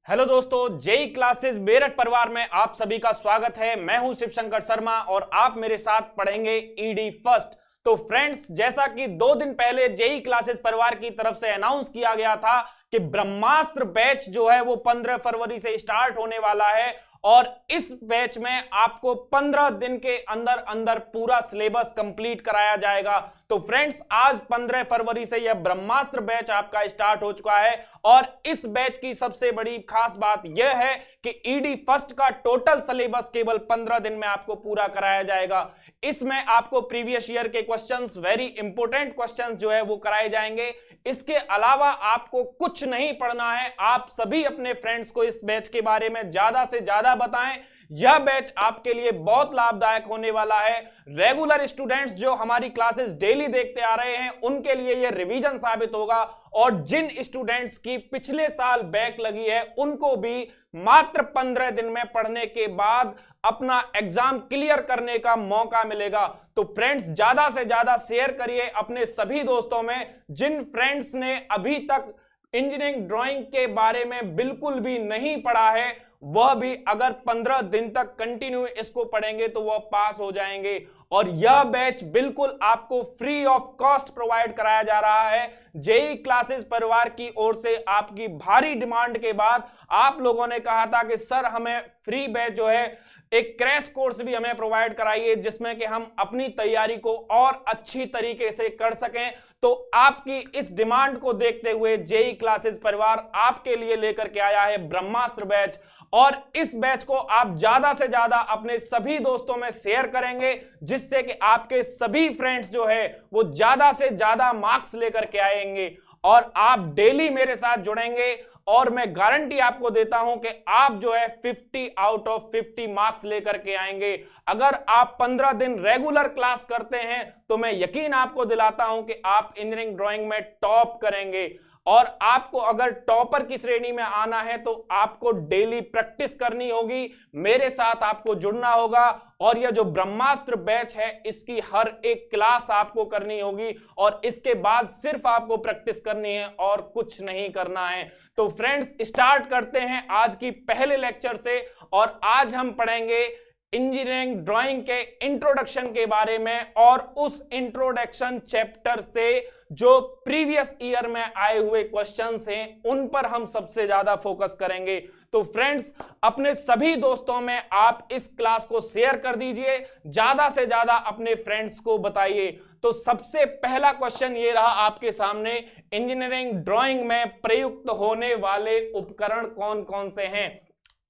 Hello दोस्तों, JEE classes Meerut परिवार में आप सभी का स्वागत है। मैं हूं शिव शंकर शर्मा और आप मेरे साथ पढ़ेंगे ईडी फर्स्ट। तो फ्रेंड्स, जैसा कि 2 दिन पहले जेई क्लासेस परिवार की तरफ से अनाउंस किया गया था कि ब्रह्मास्त्र बैच जो है वो 15 फरवरी से स्टार्ट होने वाला है और इस बैच में आपको 15 दिन के अंदर अंदर पूरा सिलेबस कंप्लीट कराया जाएगा। तो फ्रेंड्स, आज 15 फरवरी से यह ब्रह्मास्त्र बैच आपका स्टार्ट हो चुका है और इस बैच की सबसे बड़ी खास बात यह है कि ईडी फर्स्ट का टोटल सिलेबस केवल 15 दिन में आपको पूरा कराया जाएगा। इसमें आपको प्रीवियस ईयर के क्वेश्चंस, वेरी इंपॉर्टेंट क्वेश्चंस जो है वो कराए जाएंगे। इसके अलावा आपको कुछ नहीं पढ़ना है। आप सभी अपने फ्रेंड्स को इस बैच के बारे में ज्यादा से ज्यादा बताएं। यह बैच आपके लिए बहुत लाभदायक होने वाला है। रेगुलर स्टूडेंट्स जो हमारी क्लासेस डेली देखते आ रहे हैं उनके लिए यह रिवीजन साबित होगा और जिन स्टूडेंट्स की पिछले साल बैक लगी है उनको भी मात्र 15 दिन में पढ़ने के बाद अपना एग्जाम क्लियर करने का मौका मिलेगा। तो फ्रेंड्स, ज्यादा से ज्यादा शेयर करिए अपने सभी दोस्तों में। जिन फ्रेंड्स ने अभी तक इंजीनियरिंग ड्राइंग के बारे में बिल्कुल भी नहीं पढ़ा है वह भी अगर 15 दिन तक कंटिन्यू इसको पढ़ेंगे तो वह पास हो जाएंगे। और यह बैच बिल्कुल आपको फ्री ऑफ कॉस्ट प्रोवाइड कराया जा रहा है। जेई क्लासेस परिवार की ओर से आपकी भारी डिमांड के बाद आप लोगों ने कहा था कि सर हमें फ्री बैच जो है एक क्रैश कोर्स भी हमें प्रोवाइड कराइए जिसमें कि हम अपनी तैयारी को और अच्छी तरीके से कर सकें। तो आपकी इस डिमांड को देखते हुए जेई क्लासेस परिवार आपके लिए लेकर के आया है ब्रह्मास्त्र बैच और इस बैच को आप ज्यादा से ज्यादा अपने सभी दोस्तों में शेयर करेंगे जिससे कि आपके सभी फ्रेंड्स जो है वो ज्यादा से ज्यादा मार्क्स लेकर के आएंगे और आप डेली मेरे साथ जुड़ेंगे और मैं गारंटी आपको देता हूं कि आप जो है 50 आउट ऑफ 50 मार्क्स लेकर के आएंगे। अगर आप 15 दिन रेगुलर क्लास करते हैं तो मैं यकीन आपको दिलाता हूं कि आप इंजीनियरिंग ड्राइंग में टॉप करेंगे। और आपको अगर टॉपर की श्रेणी में आना है तो आपको डेली प्रैक्टिस करनी होगी, मेरे साथ आपको जुड़ना होगा और यह जो ब्रह्मास्त्र बैच है इसकी हर एक क्लास आपको करनी होगी और इसके बाद सिर्फ आपको प्रैक्टिस करनी है और कुछ नहीं करना है। तो फ्रेंड्स, स्टार्ट करते हैं आज की पहले लेक्चर से और आज हम पढ़ेंगे इंजीनियरिंग ड्राइंग के इंट्रोडक्शन के बारे में और उस इंट्रोडक्शन चैप्टर से जो प्रीवियस ईयर में आए हुए क्वेश्चंस हैं उन पर हम सबसे ज्यादा फोकस करेंगे। तो फ्रेंड्स, अपने सभी दोस्तों में आप इस क्लास को शेयर कर दीजिए, ज्यादा से ज्यादा अपने फ्रेंड्स को बताइए। तो सबसे पहला क्वेश्चन ये रहा आपके सामने, इंजीनियरिंग ड्राइंग में प्रयुक्त होने वाले उपकरण कौन कौन से हैं।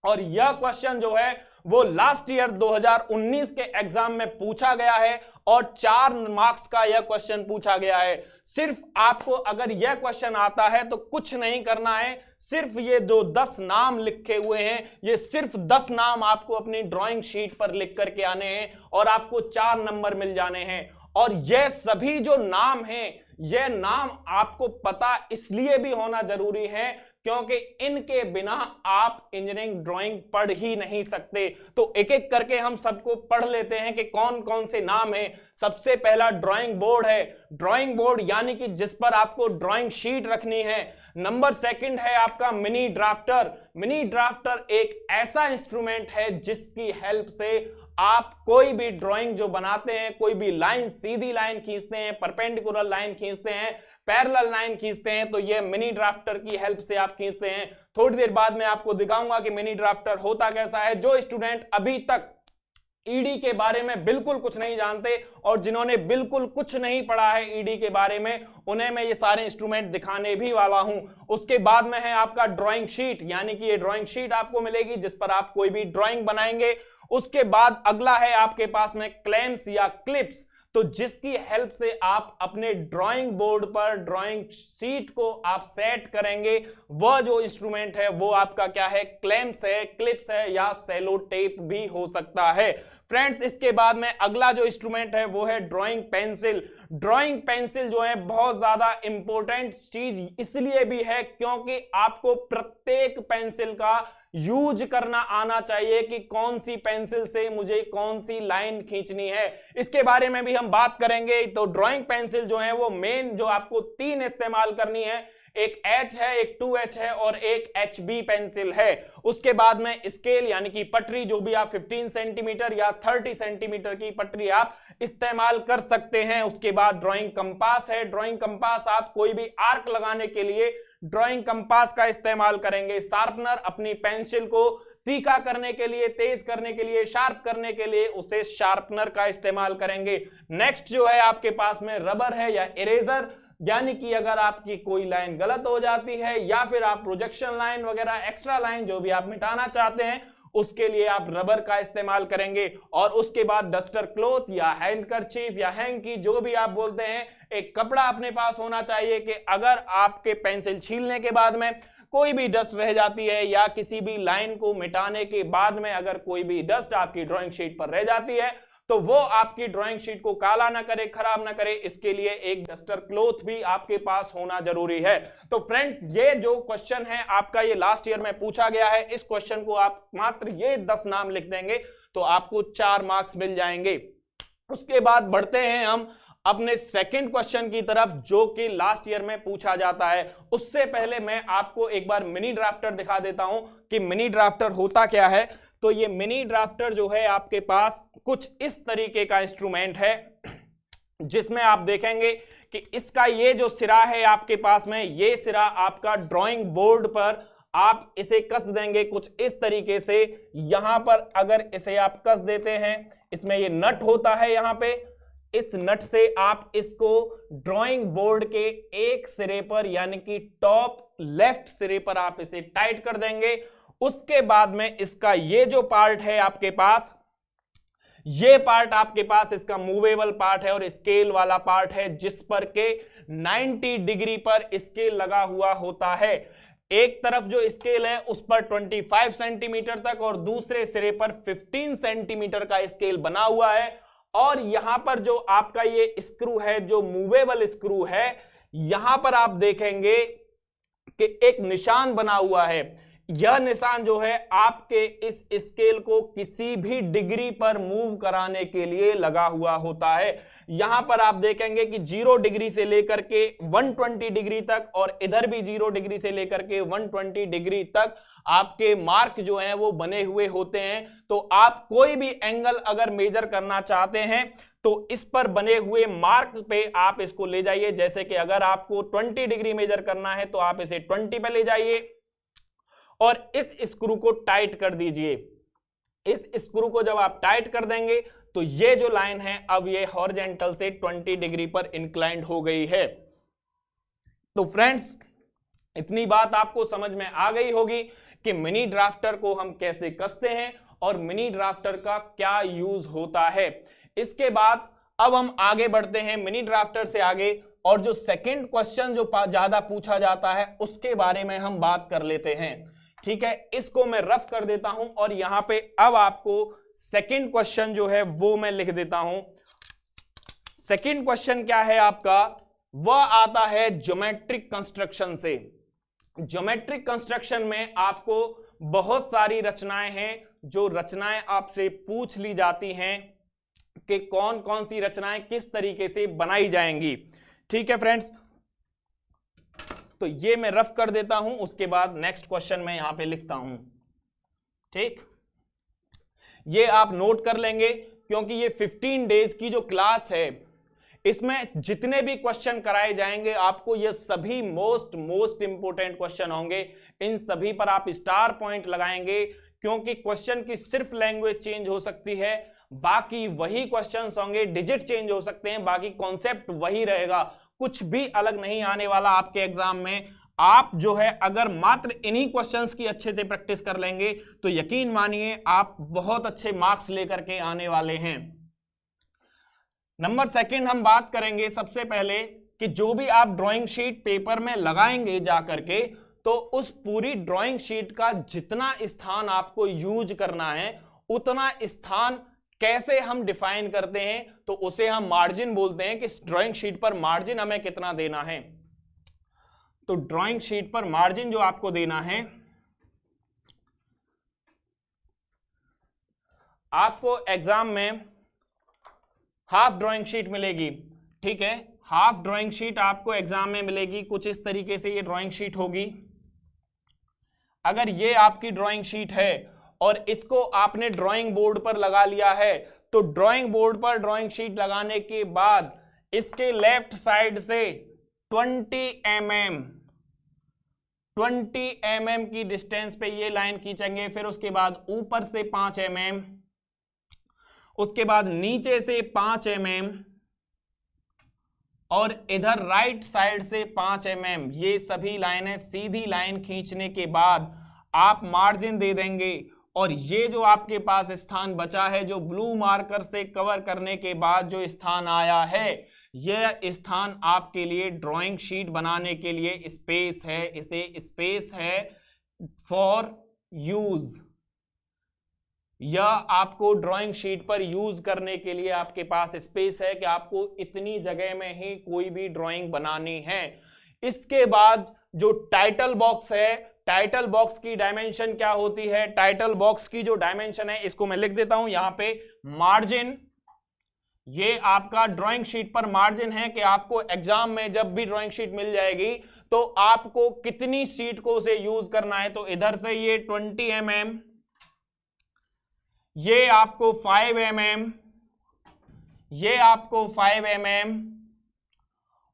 और यह क्वेश्चन जो है वो लास्ट ईयर 2019 के एग्जाम में पूछा गया है और 4 मार्क्स का यह क्वेश्चन पूछा गया है। सिर्फ आपको अगर यह क्वेश्चन आता है तो कुछ नहीं करना है, सिर्फ ये जो 10 नाम लिखे हुए हैं ये सिर्फ 10 नाम आपको अपनी ड्राइंग शीट पर लिख करके आने हैं और आपको 4 नंबर मिल जाने हैं। और यह सभी जो नाम हैं यह नाम आपको पता इसलिए भी होना जरूरी है क्योंकि इनके बिना आप इंजीनियरिंग ड्राइंग पढ़ ही नहीं सकते। तो एक एक करके हम सबको पढ़ लेते हैं कि कौन कौन से नाम हैं। सबसे पहला ड्राइंग बोर्ड है, ड्राइंग बोर्ड यानी कि जिस पर आपको ड्राइंग शीट रखनी है। नंबर 2 है आपका मिनी ड्राफ्टर। मिनी ड्राफ्टर एक ऐसा इंस्ट्रूमेंट है जिसकी हेल्प से आप कोई भी ड्राइंग जो बनाते हैं, कोई भी लाइन, सीधी लाइन खींचते हैं, परपेंडिकुलर लाइन खींचते हैं, पैरेलल लाइन खींचते हैं, तो ये मिनी ड्राफ्टर की हेल्प से आप खींचते हैं। थोड़ी देर बाद मैं आपको दिखाऊंगा कि मिनी ड्राफ्टर होता कैसा है। जो स्टूडेंट अभी तक ईडी के बारे में बिल्कुल कुछ नहीं जानते और जिन्होंने बिल्कुल कुछ नहीं पढ़ा है ईडी के बारे में, उन्हें मैं ये सारे इंस्ट्रूमेंट दिखाने भी वाला हूं। उसके बाद में है आपका ड्राइंग शीट, यानी कि ये ड्राइंग शीट आपको मिलेगी जिस पर आप कोई भी ड्राइंग बनाएंगे। उसके बाद अगला है आपके पास में क्लैम्प्स या क्लिप्स, तो जिसकी हेल्प से आप अपने ड्राइंग बोर्ड पर ड्राइंग शीट को आप सेट करेंगे। वह जो इंस्ट्रूमेंट है वो आपका क्या है, क्लैम्प्स है, क्लिप्स है या सेलो टेप भी हो सकता है। फ्रेंड्स, इसके बाद में अगला जो इंस्ट्रूमेंट है वो है ड्राइंग पेंसिल। ड्राइंग पेंसिल जो है बहुत ज्यादा इंपॉर्टेंट चीज इसलिए भी है क्योंकि आपको प्रत्येक पेंसिल का यूज करना आना चाहिए कि कौन सी पेंसिल से मुझे कौन सी लाइन खींचनी है। इसके बारे में भी हम बात करेंगे। तो ड्राइंग पेंसिल जो है वो मेन जो आपको 3 इस्तेमाल करनी है, एक H है, एक 2H है और एक HB पेंसिल है। उसके बाद में स्केल यानी कि पटरी, जो भी आप 15 सेंटीमीटर या 30 सेंटीमीटर की पटरी आप इस्तेमाल कर सकते हैं। उसके बाद ड्राइंग कंपास है। ड्राइंग कंपास आप कोई भी आर्क लगाने के लिए ड्राइंग कंपास का इस्तेमाल करेंगे। शार्पनर अपनी पेंसिल को तीखा करने के लिए, तेज करने के लिए, शार्प करने के लिए उसे शार्पनर का इस्तेमाल करेंगे। नेक्स्ट जो है आपके पास में रबर है या इरेजर, यानी कि अगर आपकी कोई लाइन गलत हो जाती है या फिर आप प्रोजेक्शन लाइन वगैरह एक्स्ट्रा लाइन जो भी आप मिटाना चाहते हैं उसके लिए आप रबर का इस्तेमाल करेंगे। और उसके बाद डस्टर क्लॉथ या हैंडकरचीफ या हैंकी जो भी आप बोलते हैं, एक कपड़ा अपने पास होना चाहिए कि अगर आपके पेंसिल छीलने के बाद में कोई भी डस्ट रह जाती है या किसी भी लाइन को मिटाने के बाद में अगर कोई भी डस्ट आपकी ड्राइंग शीट पर रह जाती है तो वो आपकी ड्राइंग शीट को काला ना करे, खराब ना करे, इसके लिए एक डस्टर क्लॉथ भी आपके पास होना जरूरी है। तो फ्रेंड्स, ये जो क्वेश्चन है आपका ये लास्ट ईयर में पूछा गया है। इस क्वेश्चन को आप मात्र ये 10 नाम लिख देंगे तो आपको 4 मार्क्स मिल जाएंगे। उसके बाद बढ़ते हैं हम अपने सेकंड क्वेश्चन की तरफ, जो कि लास्ट ईयर में पूछा जाता है। उससे पहले मैं आपको एक बार मिनी ड्राफ्टर दिखा देता हूं कि मिनी ड्राफ्टर होता क्या है। तो ये मिनी ड्राफ्टर जो है आपके पास कुछ इस तरीके का इंस्ट्रूमेंट है, जिसमें आप देखेंगे कि इसका ये जो सिरा है आपके पास में, ये सिरा आपका ड्राइंग बोर्ड पर आप इसे कस देंगे कुछ इस तरीके से। यहां पर अगर इसे आप कस देते हैं, इसमें ये नट होता है, यहां पे इस नट से आप इसको ड्राइंग बोर्ड के एक सिरे पर यानी कि टॉप लेफ्ट सिरे पर आप इसे टाइट कर देंगे। उसके बाद में इसका ये जो पार्ट है आपके पास, ये पार्ट आपके पास इसका मूवेबल पार्ट है और स्केल वाला पार्ट है, जिस पर के 90 डिग्री पर स्केल लगा हुआ होता है। एक तरफ जो स्केल है उस पर 25 सेंटीमीटर तक और दूसरे सिरे पर 15 सेंटीमीटर का स्केल बना हुआ है। और यहां पर जो आपका ये स्क्रू है, जो मूवेबल स्क्रू है, यहां पर आप देखेंगे कि एक निशान बना हुआ है। यह निशान जो है आपके इस स्केल को किसी भी डिग्री पर मूव कराने के लिए लगा हुआ होता है। यहां पर आप देखेंगे कि 0 डिग्री से लेकर के 120 डिग्री तक और इधर भी 0 डिग्री से लेकर के 120 डिग्री तक आपके मार्क जो हैं वो बने हुए होते हैं। तो आप कोई भी एंगल अगर मेजर करना चाहते हैं तो इस पर बने हुए मार्क पे आप इसको ले जाइए। जैसे कि अगर आपको 20 डिग्री मेजर करना है तो आप इसे 20 पे ले जाइए और इस स्क्रू को टाइट कर दीजिए। इस स्क्रू को जब आप टाइट कर देंगे तो ये जो लाइन है अब ये हॉरिजॉन्टल से 20 डिग्री पर इंक्लाइंड हो गई है। तो फ्रेंड्स, इतनी बात आपको समझ में आ गई होगी कि मिनी ड्राफ्टर को हम कैसे कसते हैं और मिनी ड्राफ्टर का क्या यूज होता है। इसके बाद अब हम आगे बढ़ते हैं मिनी ड्राफ्टर से आगे, और जो सेकंड क्वेश्चन जो ज्यादा पूछा जाता है उसके बारे में हम बात कर लेते हैं। ठीक है, इसको मैं रफ कर देता हूं और यहां पे अब आपको सेकंड क्वेश्चन जो है वो मैं लिख देता हूं। सेकंड क्वेश्चन क्या है आपका, वह आता है ज्योमेट्रिक कंस्ट्रक्शन से। ज्योमेट्रिक कंस्ट्रक्शन में आपको बहुत सारी रचनाएं हैं, जो रचनाएं आपसे पूछ ली जाती हैं कि कौन कौन सी रचनाएं किस तरीके से बनाई जाएंगी। ठीक है फ्रेंड्स, तो ये मैं रफ कर देता हूं, उसके बाद नेक्स्ट क्वेश्चन मैं यहां पे लिखता हूं। ठीक, ये आप नोट कर लेंगे क्योंकि ये 15 डेज की जो क्लास है इसमें जितने भी क्वेश्चन कराए जाएंगे आपको ये सभी मोस्ट इंपोर्टेंट क्वेश्चन होंगे। इन सभी पर आप स्टार पॉइंट लगाएंगे क्योंकि क्वेश्चन की सिर्फ लैंग्वेज चेंज हो सकती है, बाकी वही क्वेश्चंस होंगे। डिजिट चेंज हो सकते हैं, बाकी कॉन्सेप्ट वही रहेगा, कुछ भी अलग नहीं आने वाला आपके एग्जाम में। आप जो है अगर मात्र इन्हीं क्वेश्चंस की अच्छे से प्रैक्टिस कर लेंगे तो यकीन मानिए आप बहुत अच्छे मार्क्स लेकर के आने वाले हैं। नंबर सेकंड हम बात करेंगे सबसे पहले कि जो भी आप ड्राइंग शीट पेपर में लगाएंगे जाकर के, तो उस पूरी ड्राइंग शीट का जितना स्थान आपको यूज करना है उतना स्थान कैसे हम डिफाइन करते हैं, तो उसे हम मार्जिन बोलते हैं कि ड्राइंग शीट पर मार्जिन हमें कितना देना है। तो ड्राइंग शीट पर मार्जिन जो आपको देना है, आपको एग्जाम में हाफ ड्राइंग शीट मिलेगी। ठीक है, हाफ ड्राइंग शीट आपको एग्जाम में मिलेगी, कुछ इस तरीके से ये ड्राइंग शीट होगी। अगर ये आपकी ड्राइंग शीट है और इसको आपने ड्राइंग बोर्ड पर लगा लिया है, तो ड्राइंग बोर्ड पर ड्राइंग शीट लगाने के बाद इसके लेफ्ट साइड से 20 mm की डिस्टेंस पे ये लाइन खींचेंगे, फिर उसके बाद ऊपर से 5 mm, उसके बाद नीचे से 5 mm और इधर राइट साइड से 5 mm। ये सभी लाइनें सीधी लाइन खींचने के बाद आप मार्जिन दे देंगे और ये जो आपके पास स्थान बचा है, जो ब्लू मार्कर से कवर करने के बाद जो स्थान आया है, यह स्थान आपके लिए ड्राइंग शीट बनाने के लिए स्पेस है। इसे स्पेस है फॉर यूज, या आपको ड्राइंग शीट पर यूज करने के लिए आपके पास स्पेस है कि आपको इतनी जगह में ही कोई भी ड्राइंग बनानी है। इसके बाद जो टाइटल बॉक्स है, टाइटल बॉक्स की डायमेंशन क्या होती है? टाइटल बॉक्स की जो डायमेंशन है, इसको मैं लिख देता हूं यहां पे, मार्जिन। ये आपका ड्राइंग शीट पर मार्जिन है कि आपको एग्जाम में जब भी ड्राइंग शीट मिल जाएगी तो आपको कितनी शीट को उसे यूज करना है। तो इधर से ये 20 mm, ये आपको 5 mm, ये आपको 5 mm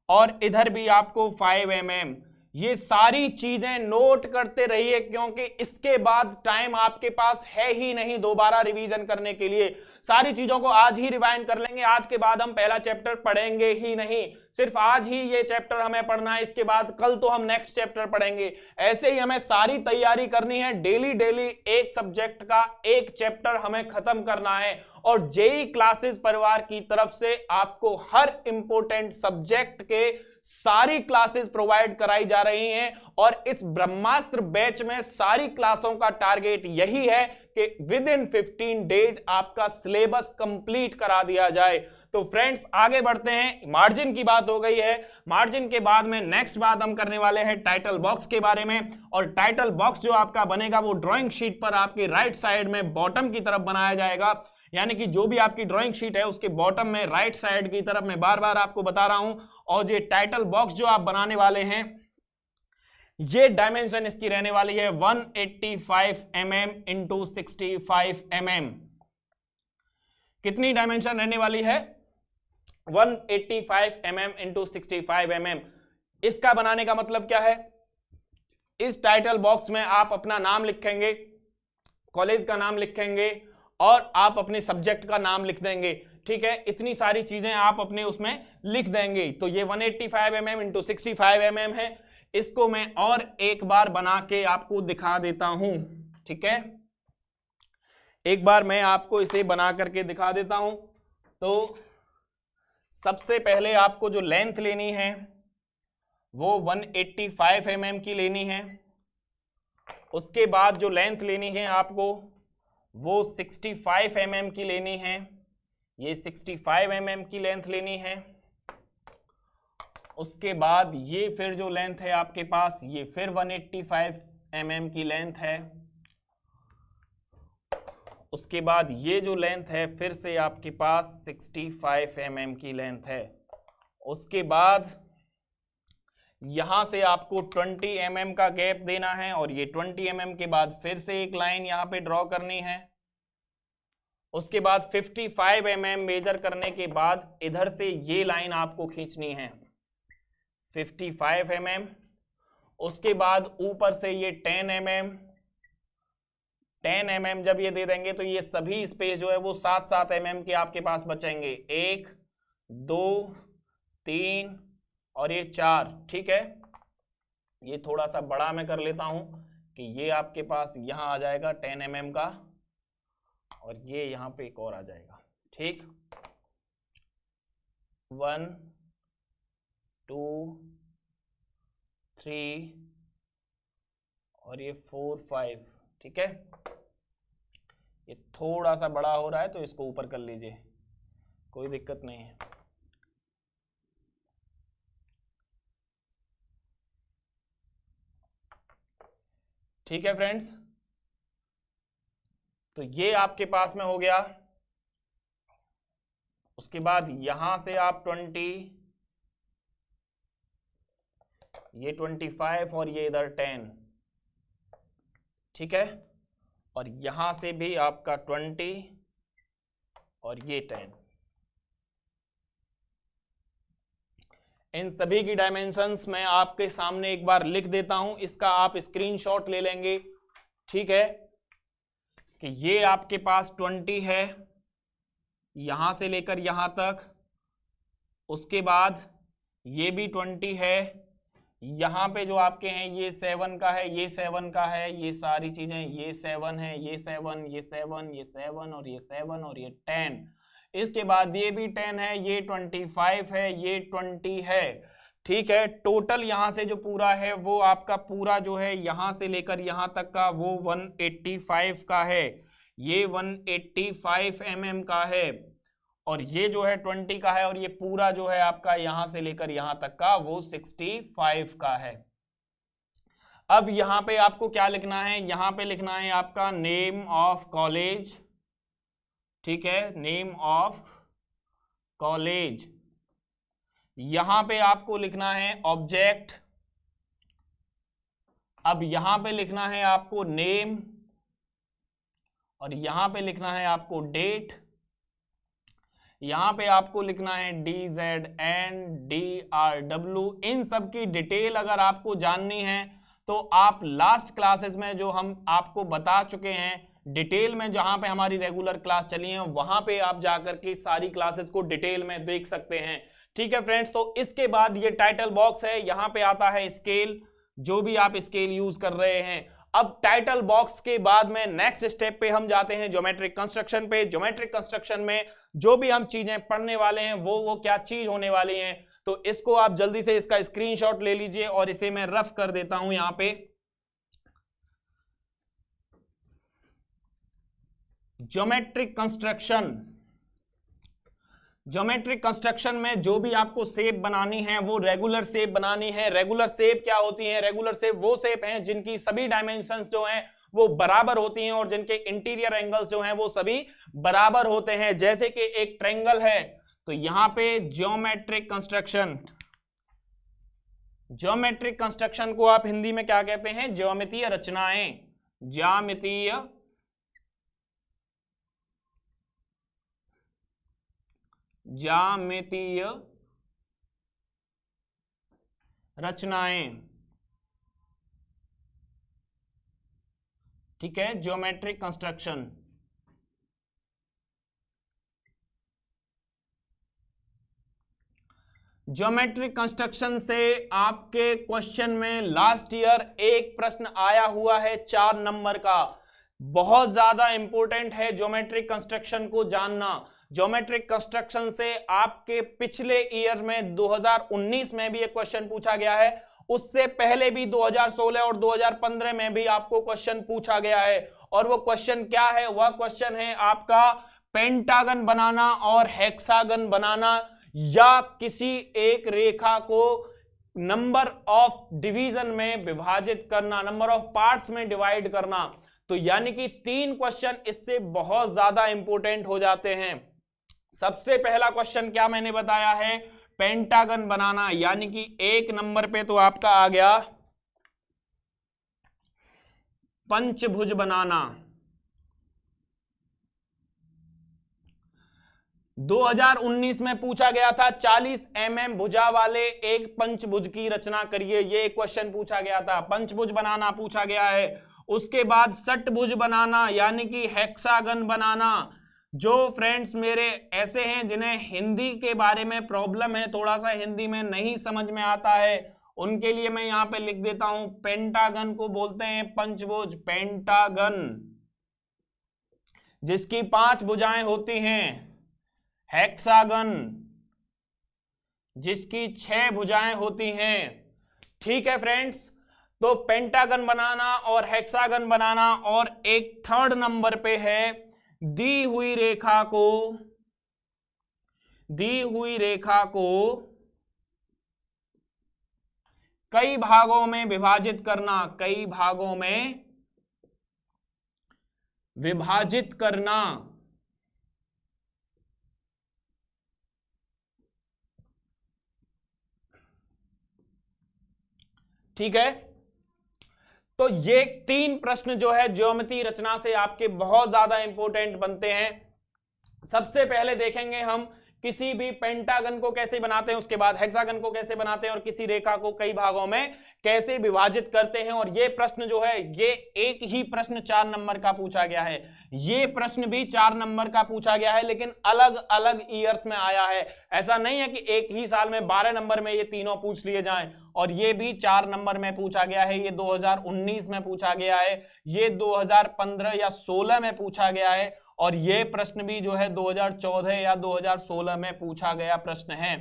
और इधर भी आपको 5 mm। ये सारी चीजें नोट करते रहिए, क्योंकि इसके बाद टाइम आपके पास है ही नहीं दोबारा रिवीजन करने के लिए। सारी चीजों को आज ही रिवाइंड कर लेंगे। आज के बाद हम पहला चैप्टर पढ़ेंगे ही नहीं, सिर्फ आज ही ये चैप्टर हमें पढ़ना है। इसके बाद कल तो हम नेक्स्ट चैप्टर पढ़ेंगे। ऐसे ही हमें सारी तैयारी करनी है। डेली डेली एक सब्जेक्ट का एक चैप्टर हमें खत्म करना है। और जेई क्लासेस परिवार की तरफ से आपको हर इंपॉर्टेंट सब्जेक्ट के सारी क्लासेस प्रोवाइड कराई जा रही हैं। और इस ब्रह्मास्त्र बैच में सारी क्लासों का टारगेट यही है कि विद इन 15 डेज आपका सिलेबस कंप्लीट करा दिया जाए। तो फ्रेंड्स आगे बढ़ते हैं। मार्जिन की बात हो गई है। मार्जिन के बाद में नेक्स्ट बात हम करने वाले हैं टाइटल बॉक्स के बारे में। और टाइटल बॉक्स जो आपका बनेगा वो ड्राइंग शीट पर आपके राइट साइड में बॉटम की तरफ बनाया जाएगा। यानी कि जो भी आपकी ड्राइंग शीट है उसके बॉटम में राइट साइड की तरफ, मैं बार बार आपको बता रहा हूं। और ये टाइटल बॉक्स जो आप बनाने वाले हैं, ये डायमेंशन इसकी रहने वाली है 185 mm इंटू 65 mm। कितनी डायमेंशन रहने वाली है? 185 mm इंटू 65 mm। इसका बनाने का मतलब क्या है? इस टाइटल बॉक्स में आप अपना नाम लिखेंगे, कॉलेज का नाम लिखेंगे और आप अपने सब्जेक्ट का नाम लिख देंगे। ठीक है, इतनी सारी चीजें आप अपने उसमें लिख देंगे। तो ये 185 mm इंटू 65 mm है। इसको मैं और एक बार बना के आपको दिखा देता हूं। ठीक है, एक बार मैं आपको इसे बना करके दिखा देता हूं। तो सबसे पहले आपको जो लेंथ लेनी है वो 185 mm की लेनी है। उसके बाद जो लेंथ लेनी है आपको वो 65 mm की लेनी है। ये 65 mm की लेंथ लेनी है। उसके बाद ये फिर जो लेंथ है आपके पास, ये फिर 185 mm की लेंथ है। उसके बाद ये जो लेंथ है फिर से आपके पास 65 mm की लेंथ है। उसके बाद यहां से आपको 20 mm का गैप देना है और ये 20 mm के बाद फिर से एक लाइन यहां पे ड्रॉ करनी है। उसके बाद 55 mm मेजर करने के बाद इधर से ये लाइन आपको खींचनी है 55 mm। उसके बाद ऊपर से ये 10 mm जब ये दे देंगे तो ये सभी स्पेस जो है वो 7-7 mm के आपके पास बचेंगे। 1 2 3 और ये 4। ठीक है, ये थोड़ा सा बड़ा मैं कर लेता हूं कि ये आपके पास यहां आ जाएगा 10 mm का और ये यहां पे एक और आ जाएगा। ठीक, 1 2 3 और ये 4 5। ठीक है, ये थोड़ा सा बड़ा हो रहा है तो इसको ऊपर कर लीजिए, कोई दिक्कत नहीं है। ठीक है फ्रेंड्स, तो ये आपके पास में हो गया। उसके बाद यहां से आप 20 ये 25 और ये इधर 10, ठीक है, और यहां से भी आपका 20 और ये 10। इन सभी की डायमेंशंस मैं आपके सामने एक बार लिख देता हूं, इसका आप स्क्रीनशॉट ले लेंगे, ठीक है, कि ये आपके पास 20 है यहां से लेकर यहां तक, उसके बाद ये भी 20 है, यहाँ पे जो आपके हैं ये 7 का है, ये 7 का है, ये सारी चीजें, ये 7 है, ये 7, ये 7, ये 7 और ये 7 और ये 10, इसके बाद ये भी 10 है, ये 25 है, ये 20 है, ठीक है। टोटल यहां से जो पूरा है वो आपका पूरा जो है यहां से लेकर यहां तक का वो 185 का है, ये 185 का है, और ये जो है 20 का है, और ये पूरा जो है आपका यहां से लेकर यहां तक का वो 65 का है। अब यहां पे आपको क्या लिखना है, यहां पे लिखना है आपका नेम ऑफ कॉलेज, ठीक है, नेम ऑफ कॉलेज। यहां पे आपको लिखना है ऑब्जेक्ट, अब यहां पे लिखना है आपको नेम, और यहां पे लिखना है आपको डेट, यहां पे आपको लिखना है DZNDRW। इन सब की डिटेल अगर आपको जाननी है तो आप लास्ट क्लासेस में जो हम आपको बता चुके हैं डिटेल में, जहां पे हमारी रेगुलर क्लास चली है वहां पे आप जाकर के सारी क्लासेस को डिटेल में देख सकते हैं, ठीक है फ्रेंड्स। तो इसके बाद ये टाइटल बॉक्स है, यहां पे आता है स्केल, जो भी आप स्केल यूज कर रहे हैं। अब टाइटल बॉक्स के बाद में नेक्स्ट स्टेप पे हम जाते हैं ज्योमेट्रिक कंस्ट्रक्शन पे। ज्योमेट्रिक कंस्ट्रक्शन में जो भी हम चीजें पढ़ने वाले हैं वो क्या चीज होने वाली हैं, तो इसको आप जल्दी से इसका स्क्रीनशॉट ले लीजिए और इसे मैं रफ कर देता हूं यहां पे। ज्योमेट्रिक कंस्ट्रक्शन, ज्योमेट्रिक कंस्ट्रक्शन में जो भी आपको शेप बनानी है वो रेगुलर शेप बनानी है। रेगुलर शेप क्या होती है, रेगुलर शेप वो शेप हैं जिनकी सभी डायमेंशंस जो हैं वो बराबर होती हैं और जिनके इंटीरियर एंगल्स जो हैं वो सभी बराबर होते हैं। जैसे कि एक ट्रायंगल है तो यहां पे ज्योमेट्रिक कंस्ट्रक्शन, ज्योमेट्रिक कंस्ट्रक्शन को आप हिंदी में क्या कहते हैं, ज्यामितीय रचनाएं, ज्यामितीय ज्यामितीय रचनाएं, ठीक है, ज्योमेट्रिक कंस्ट्रक्शन। ज्योमेट्रिक कंस्ट्रक्शन से आपके क्वेश्चन में लास्ट ईयर एक प्रश्न आया हुआ है 4 नंबर का, बहुत ज्यादा इंपॉर्टेंट है ज्योमेट्रिक कंस्ट्रक्शन को जानना। ज्योमेट्रिक कंस्ट्रक्शन से आपके पिछले ईयर में 2019 में भी एक क्वेश्चन पूछा गया है, उससे पहले भी 2016 और 2015 में भी आपको क्वेश्चन पूछा गया है। और वो क्वेश्चन क्या है, वह क्वेश्चन है आपका पेंटागन बनाना और हेक्सागन बनाना, या किसी एक रेखा को नंबर ऑफ डिवीजन में विभाजित करना, नंबर ऑफ पार्ट्स में डिवाइड करना। तो यानी कि 3 क्वेश्चन इससे बहुत ज्यादा इंपॉर्टेंट हो जाते हैं। सबसे पहला क्वेश्चन क्या मैंने बताया है, पेंटागन बनाना, यानी कि 1 नंबर पे तो आपका आ गया पंचभुज बनाना। 2019 में पूछा गया था 40 mm भुजा वाले एक पंचभुज की रचना करिए, ये एक क्वेश्चन पूछा गया था, पंचभुज बनाना पूछा गया है। उसके बाद षटभुज बनाना यानी कि हेक्सागन बनाना। जो फ्रेंड्स मेरे ऐसे हैं जिन्हें हिंदी के बारे में प्रॉब्लम है, थोड़ा सा हिंदी में नहीं समझ में आता है, उनके लिए मैं यहां पे लिख देता हूं, पेंटागन को बोलते हैं पंचभुज, पेंटागन जिसकी 5 भुजाएं होती हैं, हेक्सागन जिसकी 6 भुजाएं होती हैं, ठीक है फ्रेंड्स। तो पेंटागन बनाना और हेक्सागन बनाना, और एक 3rd नंबर पे है दी हुई रेखा को कई भागों में विभाजित करना, कई भागों में विभाजित करना। ठीक है, तो ये 3 प्रश्न जो है ज्योमेट्री रचना से आपके बहुत ज्यादा इंपॉर्टेंट बनते हैं। सबसे पहले देखेंगे हम किसी भी पेंटागन को कैसे बनाते हैं, उसके बाद हेक्सागन को कैसे बनाते हैं और किसी रेखा को कई भागों में कैसे विभाजित करते हैं। और ये प्रश्न जो है ये एक ही प्रश्न 4 नंबर का पूछा गया है, ये प्रश्न भी 4 नंबर का पूछा गया है, लेकिन अलग अलग ईयर्स में आया है। ऐसा नहीं है कि एक ही साल में 12 नंबर में ये तीनों पूछ लिए जाएं। और ये भी 4 नंबर में पूछा गया है, ये 2019 में पूछा गया है, ये 2015 या 16 में पूछा गया है, और ये प्रश्न भी जो है 2014 या 2016 में पूछा गया प्रश्न है।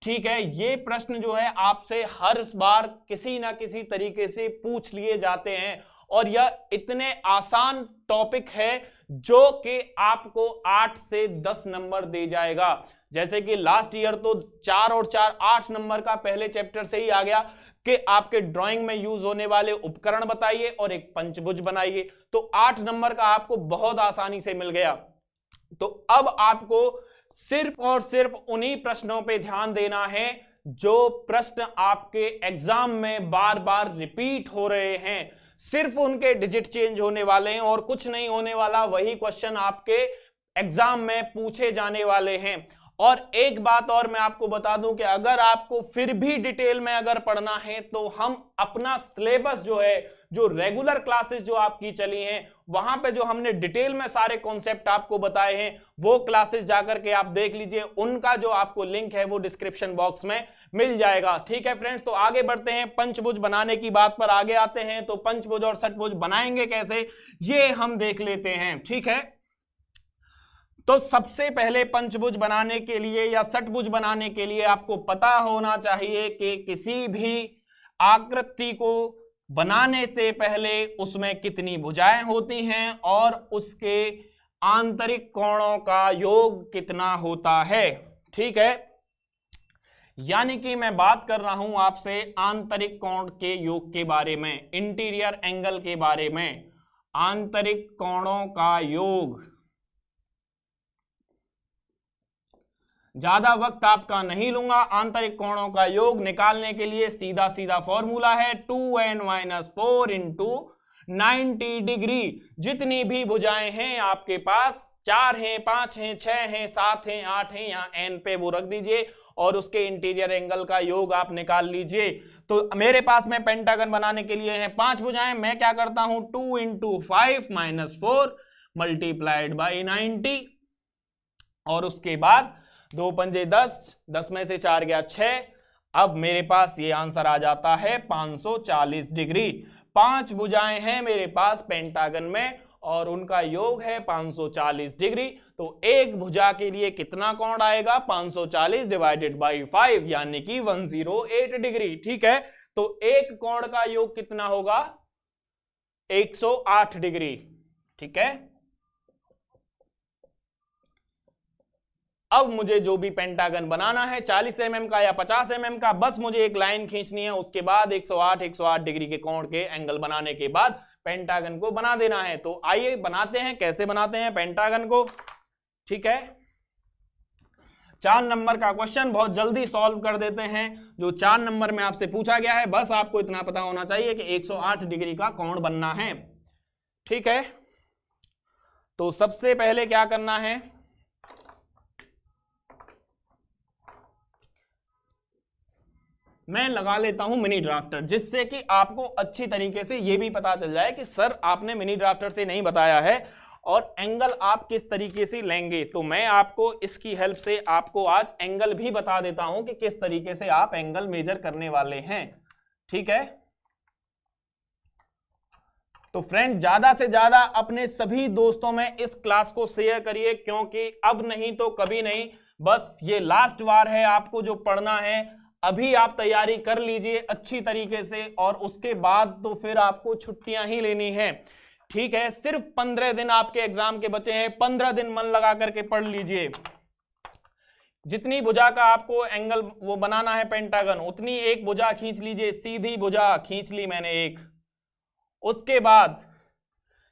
ठीक है, ये प्रश्न जो है आपसे हर बार किसी ना किसी तरीके से पूछ लिए जाते हैं, और यह इतने आसान टॉपिक है जो कि आपको 8 से 10 नंबर दे जाएगा। जैसे कि लास्ट ईयर तो 4 और 4 8 नंबर का पहले चैप्टर से ही आ गया कि आपके ड्राइंग में यूज होने वाले उपकरण बताइए और एक पंचभुज बनाइए, तो 8 नंबर का आपको बहुत आसानी से मिल गया। तो अब आपको सिर्फ और सिर्फ उन्हीं प्रश्नों पे ध्यान देना है जो प्रश्न आपके एग्जाम में बार बार रिपीट हो रहे हैं। सिर्फ उनके डिजिट चेंज होने वाले हैं और कुछ नहीं होने वाला, वही क्वेश्चन आपके एग्जाम में पूछे जाने वाले हैं। और एक बात और मैं आपको बता दूं कि अगर आपको फिर भी डिटेल में अगर पढ़ना है तो हम अपना सिलेबस जो है, जो रेगुलर क्लासेस जो आपकी चली हैं, वहां पे जो हमने डिटेल में सारे कॉन्सेप्ट आपको बताए हैं, वो क्लासेस जाकर के आप देख लीजिए, उनका जो आपको लिंक है वो डिस्क्रिप्शन बॉक्स में मिल जाएगा। ठीक है फ्रेंड्स, तो आगे बढ़ते हैं, पंचभुज बनाने की बात पर आगे आते हैं। तो पंचभुज और षटभुज बनाएंगे कैसे ये हम देख लेते हैं। ठीक है, तो सबसे पहले पंचभुज बनाने के लिए या षटभुज बनाने के लिए आपको पता होना चाहिए कि किसी भी आकृति को बनाने से पहले उसमें कितनी भुजाएं होती हैं और उसके आंतरिक कोणों का योग कितना होता है। ठीक है, यानी कि मैं बात कर रहा हूं आपसे आंतरिक कोण के योग के बारे में, इंटीरियर एंगल के बारे में। आंतरिक कोणों का योग, ज्यादा वक्त आपका नहीं लूंगा। आंतरिक कोणों का योग निकालने के लिए सीधा सीधा फॉर्मूला है 2n-4 इंटू 90 डिग्री। जितनी भी भुजाएं हैं आपके पास, 4 हैं, 5 हैं, 6 हैं, 7 हैं, 8 हैं, यहाँ n पे वो रख दीजिए और उसके इंटीरियर एंगल का योग आप निकाल लीजिए। तो मेरे पास में पेंटागन बनाने के लिए हैं 5 भुजाएं, मैं क्या करता हूं 2 इंटू 5 माइनस 4 मल्टीप्लाइड बाई 90, और उसके बाद 2 पंजे 10, 10 में से 4 गया 6। अब मेरे पास ये आंसर आ जाता है 540 डिग्री। 5 भुजाएं हैं मेरे पास पेंटागन में और उनका योग है 540 डिग्री। तो एक भुजा के लिए कितना कोण आएगा, 540 डिवाइडेड बाई 5 यानी कि 108 डिग्री। ठीक है, तो एक कोण का योग कितना होगा, 108 डिग्री। ठीक है, अब मुझे जो भी पेंटागन बनाना है 40 mm का या 50 mm का, बस मुझे एक लाइन खींचनी है, उसके बाद 108 डिग्री के कोण के एंगल बनाने के बाद पेंटागन को बना देना है। तो आइए बनाते हैं, कैसे बनाते हैं पेंटागन को। ठीक है, 4 नंबर का क्वेश्चन बहुत जल्दी सॉल्व कर देते हैं, जो 4 नंबर में आपसे पूछा गया है। बस आपको इतना पता होना चाहिए कि 108 डिग्री का कोण बनना है। ठीक है, तो सबसे पहले क्या करना है, मैं लगा लेता हूं मिनी ड्राफ्टर, जिससे कि आपको अच्छी तरीके से यह भी पता चल जाए कि सर आपने मिनी ड्राफ्टर से नहीं बताया है और एंगल आप किस तरीके से लेंगे। तो मैं आपको इसकी हेल्प से आपको आज एंगल भी बता देता हूं कि किस तरीके से आप एंगल मेजर करने वाले हैं। ठीक है, तो फ्रेंड ज्यादा से ज्यादा अपने सभी दोस्तों में इस क्लास को शेयर करिए, क्योंकि अब नहीं तो कभी नहीं, बस ये लास्ट बार है आपको जो पढ़ना है। अभी आप तैयारी कर लीजिए अच्छी तरीके से और उसके बाद तो फिर आपको छुट्टियां ही लेनी है। ठीक है, सिर्फ 15 दिन आपके एग्जाम के बचे हैं, 15 दिन मन लगा करके पढ़ लीजिए। जितनी भुजा का आपको एंगल वो बनाना है पेंटागन, उतनी एक भुजा खींच लीजिए, सीधी भुजा खींच ली मैंने एक। उसके बाद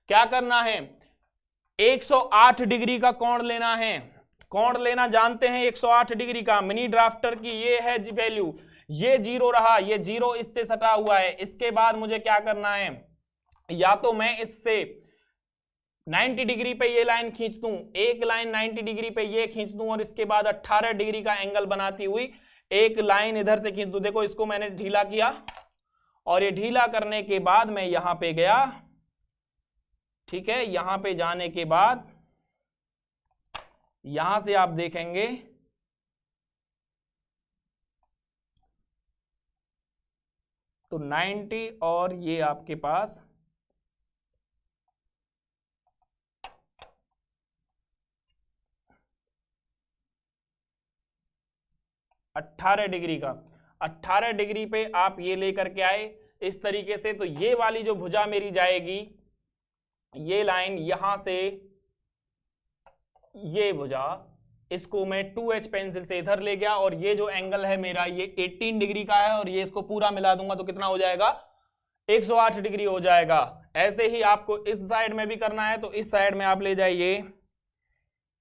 क्या करना है, 108 डिग्री का कोण लेना है। कोण लेना जानते हैं 108 डिग्री का, मिनी ड्राफ्टर की ये है वैल्यू, ये 0 रहा, ये 0 इससे सटा हुआ है। इसके बाद मुझे क्या करना है, या तो मैं इससे 90 डिग्री पे ये लाइन खींच दूं, एक लाइन 90 डिग्री पे ये खींच दूं, और इसके बाद 18 डिग्री का एंगल बनाती हुई एक लाइन इधर से खींच दूं। देखो इसको मैंने ढीला किया, और ये ढीला करने के बाद मैं यहां पे गया, ठीक है। यहां पे जाने के बाद यहां से आप देखेंगे तो 90 और ये आपके पास 18 डिग्री का, 18 डिग्री पे आप ये लेकर के आए इस तरीके से। तो ये वाली जो भुजा मेरी जाएगी, ये लाइन यहां से ये भुजा, इसको मैं 2H पेंसिल से इधर ले गया, और ये जो एंगल है मेरा ये 18 डिग्री का है, और ये इसको पूरा मिला दूंगा तो कितना हो जाएगा, 108 डिग्री हो जाएगा। ऐसे ही आपको इस साइड में भी करना है, तो इस साइड में आप ले जाइए,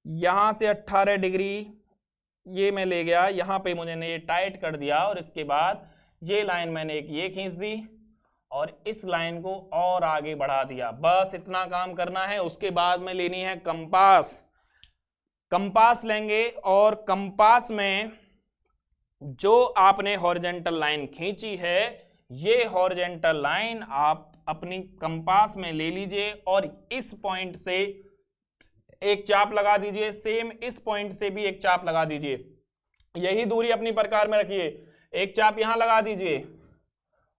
यहां से 18 डिग्री ये मैं ले गया, यहां पे मुझे ने ये टाइट कर दिया, और इसके बाद ये लाइन मैंने एक ये खींच दी, और इस लाइन को और आगे बढ़ा दिया। बस इतना काम करना है। उसके बाद में लेनी है कंपास, कंपास लेंगे, और कंपास में जो आपने हॉरिजॉन्टल लाइन खींची है, ये हॉरिजॉन्टल लाइन आप अपनी कंपास में ले लीजिए, और इस पॉइंट से एक चाप लगा दीजिए, सेम इस पॉइंट से भी एक चाप लगा दीजिए। यही दूरी अपनी प्रकार में रखिए, एक चाप यहां लगा दीजिए,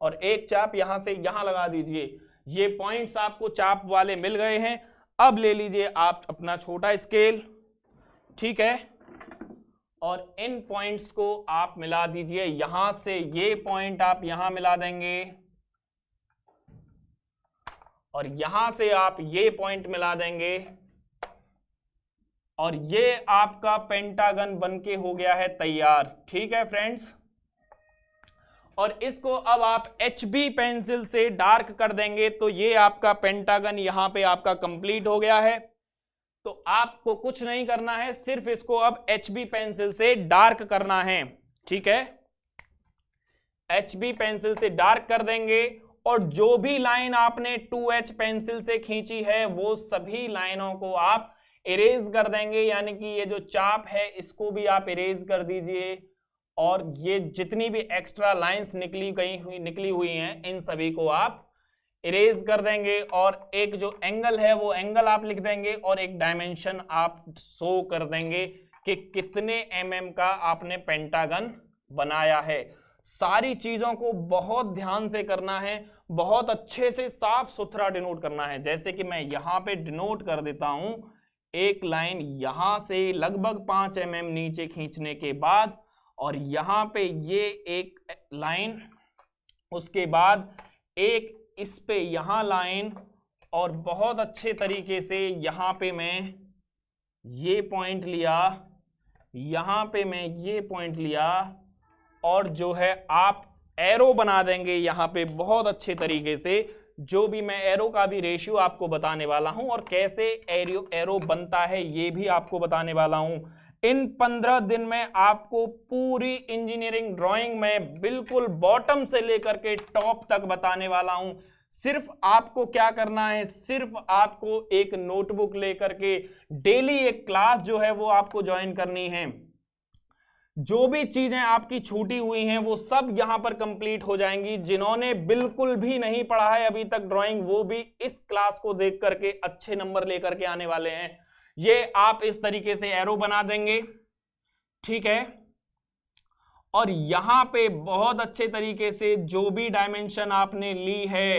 और एक चाप यहां से यहां लगा दीजिए। ये पॉइंट्स आपको चाप वाले मिल गए हैं। अब ले लीजिए आप अपना छोटा स्केल, ठीक है, और इन पॉइंट्स को आप मिला दीजिए। यहां से ये पॉइंट आप यहां मिला देंगे, और यहां से आप ये पॉइंट मिला देंगे, और ये आपका पेंटागन बनके हो गया है तैयार। ठीक है फ्रेंड्स, और इसको अब आप HB पेंसिल से डार्क कर देंगे, तो ये आपका पेंटागन यहां पे आपका कंप्लीट हो गया है। तो आपको कुछ नहीं करना है, सिर्फ इसको अब HB पेंसिल से डार्क करना है, ठीक है। HB पेंसिल से डार्क कर देंगे, और जो भी लाइन आपने 2H पेंसिल से खींची है वो सभी लाइनों को आप इरेज कर देंगे, यानी कि ये जो चाप है इसको भी आप इरेज कर दीजिए, और ये जितनी भी एक्स्ट्रा लाइंस निकली हुई हैं इन सभी को आप इरेज कर देंगे, और एक जो एंगल है वो एंगल आप लिख देंगे, और एक डायमेंशन आप शो कर देंगे कि कितने mm का आपने पेंटागन बनाया है। सारी चीजों को बहुत ध्यान से करना है, बहुत अच्छे से साफ सुथरा डिनोट करना है। जैसे कि मैं यहां पे डिनोट कर देता हूं, एक लाइन यहां से लगभग 5 mm नीचे खींचने के बाद, और यहां पे ये एक लाइन, उसके बाद एक इस पे यहां लाइन, और बहुत अच्छे तरीके से यहां पे मैं ये पॉइंट लिया, यहां पे मैं ये पॉइंट लिया, और जो है आप एरो बना देंगे यहां पे बहुत अच्छे तरीके से। जो भी मैं एरो का भी रेशियो आपको बताने वाला हूं, और कैसे एरो बनता है ये भी आपको बताने वाला हूं। इन 15 दिन में आपको पूरी इंजीनियरिंग ड्राइंग में बिल्कुल बॉटम से लेकर के टॉप तक बताने वाला हूं। सिर्फ आपको क्या करना है, सिर्फ आपको एक नोटबुक लेकर के डेली एक क्लास जो है वो आपको ज्वाइन करनी है। जो भी चीजें आपकी छूटी हुई हैं वो सब यहां पर कंप्लीट हो जाएंगी। जिन्होंने बिल्कुल भी नहीं पढ़ा है अभी तक ड्राइंग, वो भी इस क्लास को देख करके अच्छे नंबर लेकर के आने वाले हैं। ये आप इस तरीके से एरो बना देंगे, ठीक है, और यहां पे बहुत अच्छे तरीके से जो भी डायमेंशन आपने ली है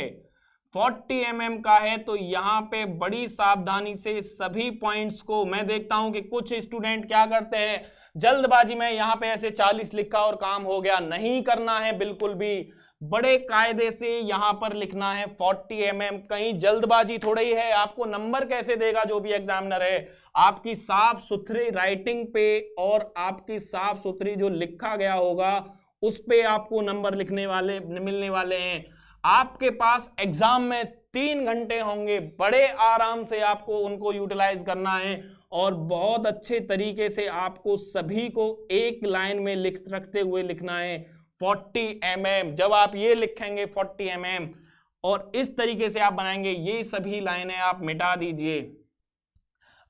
40 mm का है, तो यहां पे बड़ी सावधानी से सभी पॉइंट्स को, मैं देखता हूं कि कुछ स्टूडेंट क्या करते हैं, जल्दबाजी में यहां पे ऐसे 40 लिखा और काम हो गया। नहीं करना है बिल्कुल भी, बड़े कायदे से यहां पर लिखना है 40 mm। कहीं जल्दबाजी थोड़ी है, आपको नंबर कैसे देगा जो भी एग्जामिनर है, आपकी साफ सुथरी राइटिंग पे और आपकी साफ सुथरी जो लिखा गया होगा उस पे आपको नंबर मिलने वाले हैं। आपके पास एग्जाम में 3 घंटे होंगे, बड़े आराम से आपको उनको यूटिलाइज करना है, और बहुत अच्छे तरीके से आपको सभी को एक लाइन में रखते हुए लिखना है। 40 mm। जब आप ये लिखेंगे 40 mm और इस तरीके से आप बनाएंगे, ये सभी लाइनें आप मिटा दीजिए।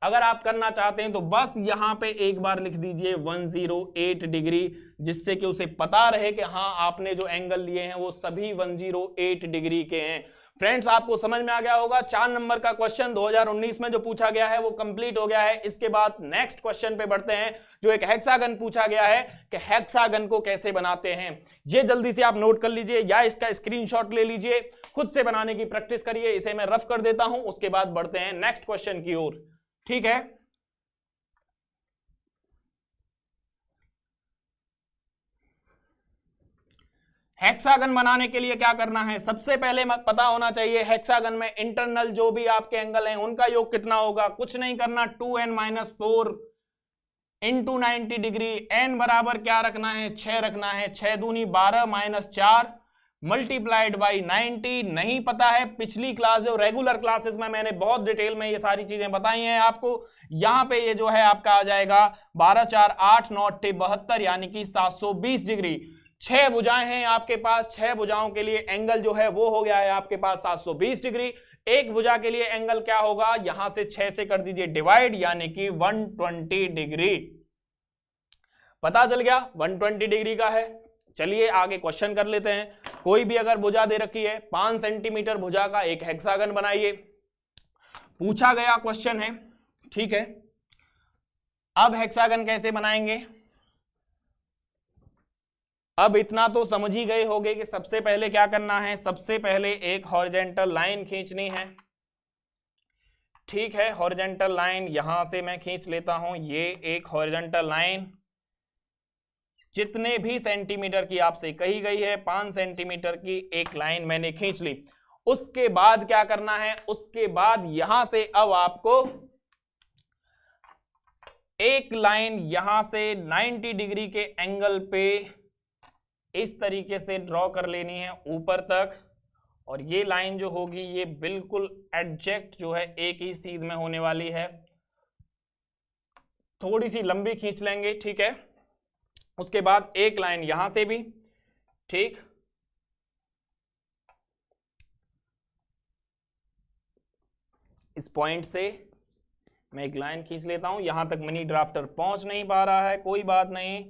अगर आप करना चाहते हैं तो बस यहां पे एक बार लिख दीजिए 108 डिग्री, जिससे कि उसे पता रहे कि हाँ आपने जो एंगल लिए हैं वो सभी 108 डिग्री के हैं। फ्रेंड्स, आपको समझ में आ गया होगा। 4 नंबर का क्वेश्चन 2019 में जो पूछा गया है वो कंप्लीट हो गया है। इसके बाद नेक्स्ट क्वेश्चन पे बढ़ते हैं, जो एक हेक्सागन पूछा गया है कि हेक्सागन को कैसे बनाते हैं। ये जल्दी से आप नोट कर लीजिए या इसका स्क्रीनशॉट ले लीजिए, खुद से बनाने की प्रैक्टिस करिए। इसे मैं रफ कर देता हूं, उसके बाद बढ़ते हैं नेक्स्ट क्वेश्चन की ओर। ठीक है, हेक्सागन बनाने के लिए क्या करना है, सबसे पहले पता होना चाहिए हेक्सागन में इंटरनल जो भी आपके एंगल हैं उनका योग कितना होगा। कुछ नहीं करना, 2n-4 इंटू 90 डिग्री। n बराबर क्या रखना है, 6 रखना है। 6 दूनी 12 माइनस 4 मल्टीप्लाइड बाई 90। नहीं पता है, पिछली क्लास और रेगुलर क्लासेस में मैंने बहुत डिटेल में ये सारी चीजें बताई हैं आपको। यहां पे ये जो है आपका आ जाएगा 12 4 8 9 72, यानी कि 720 डिग्री। 6 भुजाएं हैं आपके पास, 6 भुजाओं के लिए एंगल जो है वो हो गया है आपके पास 720 डिग्री। एक भुजा के लिए एंगल क्या होगा, यहां से 6 से कर दीजिए डिवाइड, यानी कि 120 डिग्री। पता चल गया 120 डिग्री का है। चलिए आगे क्वेश्चन कर लेते हैं। कोई भी अगर भुजा दे रखी है 5 सेंटीमीटर भुजा का एक हेक्सागन बनाइए, पूछा गया क्वेश्चन है। ठीक है, अब हेक्सागन कैसे बनाएंगे, अब इतना तो समझ ही गए होंगे कि सबसे पहले क्या करना है। सबसे पहले एक हॉरिजॉन्टल लाइन खींचनी है। ठीक है, हॉरिजॉन्टल लाइन यहां से मैं खींच लेता हूं। ये एक हॉरिजॉन्टल लाइन जितने भी सेंटीमीटर की आपसे कही गई है, 5 सेंटीमीटर की एक लाइन मैंने खींच ली। उसके बाद क्या करना है, उसके बाद यहां से अब आपको एक लाइन यहां से 90 डिग्री के एंगल पे इस तरीके से ड्रॉ कर लेनी है ऊपर तक। और ये लाइन जो होगी ये बिल्कुल एग्जैक्ट जो है एक ही सीध में होने वाली है। थोड़ी सी लंबी खींच लेंगे, ठीक है। उसके बाद एक लाइन यहां से भी, ठीक, इस पॉइंट से मैं एक लाइन खींच लेता हूं। यहां तक मिनी ड्राफ्टर पहुंच नहीं पा रहा है, कोई बात नहीं।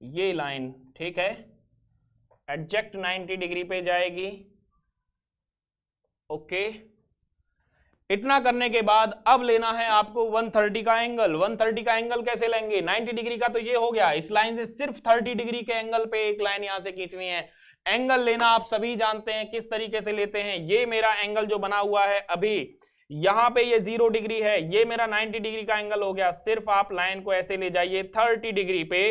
ये लाइन ठीक है एग्जैक्ट 90 डिग्री पे जाएगी। ओके, इतना करने के बाद अब लेना है आपको 130 का एंगल। 130 का एंगल कैसे लेंगे, 90 डिग्री का तो ये हो गया, इस लाइन से सिर्फ 30 डिग्री के एंगल पे एक लाइन यहां से खींचनी है। एंगल लेना आप सभी जानते हैं किस तरीके से लेते हैं। ये मेरा एंगल जो बना हुआ है अभी यहां पे ये 0 डिग्री है, ये मेरा 90 डिग्री का एंगल हो गया। सिर्फ आप लाइन को ऐसे ले जाइए 30 डिग्री पे